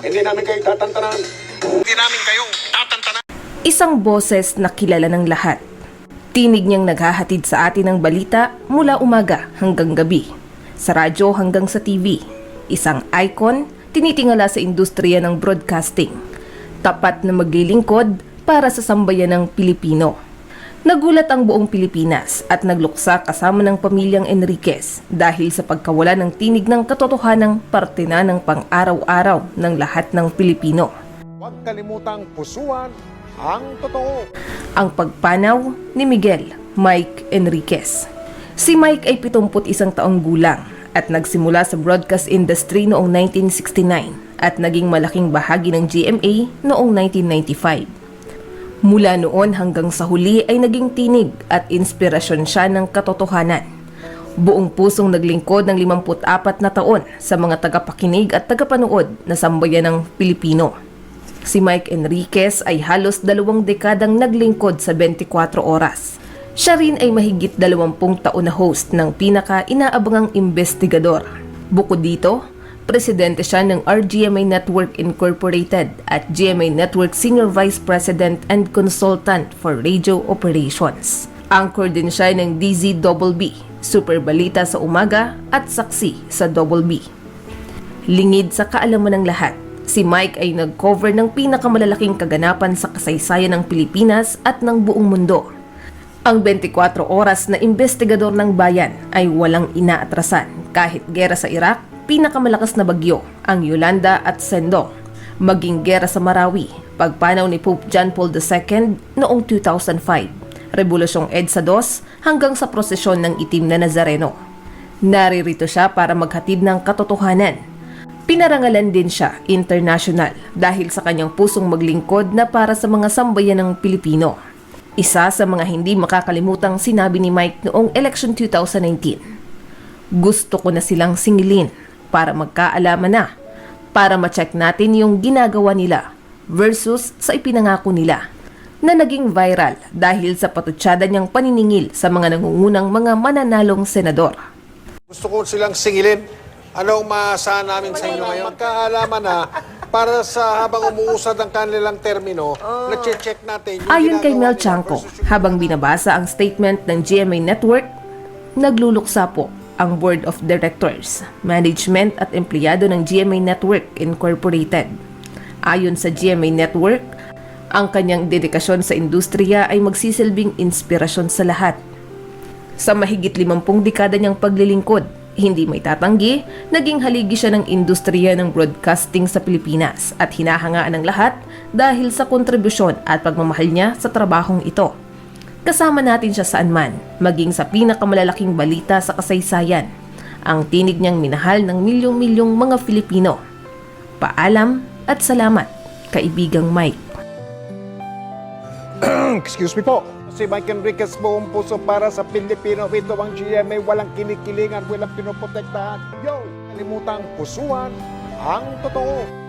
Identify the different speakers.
Speaker 1: Hindi namin kayo tatantanan.
Speaker 2: Hindi namin kayo tatantanan.
Speaker 3: Isang boses na kilala ng lahat. Tinig niyang naghahatid sa atin ng balita mula umaga hanggang gabi. Sa radyo hanggang sa TV. Isang icon, tinitingala sa industriya ng broadcasting. Tapat na maglilingkod para sa sambayan ng Pilipino. Nagulat ang buong Pilipinas at nagluksa kasama ng pamilyang Enriquez dahil sa pagkawala ng tinig ng katotohanang parte na ng pang-araw-araw ng lahat ng Pilipino.
Speaker 4: Huwag kalimutang pusuan ang totoo.
Speaker 3: Ang pagpanaw ni Miguel Mike Enriquez. Si Mike ay 71 taong gulang at nagsimula sa broadcast industry noong 1969 at naging malaking bahagi ng GMA noong 1995. Mula noon hanggang sa huli ay naging tinig at inspirasyon siya ng katotohanan. Buong pusong naglingkod ng 54 na taon sa mga tagapakinig at tagapanood na sambayan ng Pilipino. Si Mike Enriquez ay halos 2 dekadang naglingkod sa 24 oras. Siya rin ay mahigit 20 taon na host ng pinaka-inaabangang investigador. Bukod dito, presidente siya ng RGMA Network Incorporated at GMA Network Senior Vice President and Consultant for Radio Operations. Anchor din siya ng DZBB, Super Balita sa Umaga at Saksi sa Double B. Lingid sa kaalaman ng lahat, si Mike ay nag-cover ng pinakamalalaking kaganapan sa kasaysayan ng Pilipinas at ng buong mundo. Ang 24 oras na investigador ng bayan ay walang inaatrasan kahit gera sa Iraq, pinakamalakas na bagyo, ang Yolanda at Sendong, maging gera sa Marawi, pagpanaw ni Pope John Paul II noong 2005, Rebolusyong EDSA II hanggang sa prosesyon ng itim na Nazareno. Naririto siya para maghatid ng katotohanan. Pinarangalan din siya international dahil sa kanyang pusong maglingkod na para sa mga sambayan ng Pilipino. Isa sa mga hindi makakalimutang sinabi ni Mike noong election 2019. Gusto ko na silang singilin para magkaalaman na, para ma-check natin yung ginagawa nila versus sa ipinangako nila na naging viral dahil sa patutsada niyang paniningil sa mga nangungunang mga mananalong senador.
Speaker 4: Gusto ko silang singilin. Anong maasahan namin sa inyo ngayon? Magkaalaman na para sa habang umuusad ang kanilang termino, na-check natin yung
Speaker 3: Ayon kay Mel
Speaker 4: ginagawa nila
Speaker 3: Chanco,
Speaker 4: versus
Speaker 3: habang binabasa ang statement ng GMA Network, nagluluksa po ang Board of Directors, Management at empleyado ng GMA Network Incorporated. Ayon sa GMA Network, ang kanyang dedikasyon sa industriya ay magsisilbing inspirasyon sa lahat. Sa mahigit 50 dekada niyang paglilingkod, hindi may tatanggi, naging haligi siya ng industriya ng broadcasting sa Pilipinas at hinahangaan ng lahat dahil sa kontribusyon at pagmamahal niya sa trabahong ito. Kasama natin siya saan man, maging sa pinakamalalaking balita sa kasaysayan. Ang tinig niyang minahal ng milyong-milyong mga Filipino. Paalam at salamat, kaibigang Mike.
Speaker 4: Excuse me po. Si Mike Enriquez, buong puso para sa Pilipino. Ito ang GMA, walang kinikilingan, walang pinoprotektahan. Yo! Kalimutang pusuan ang totoo.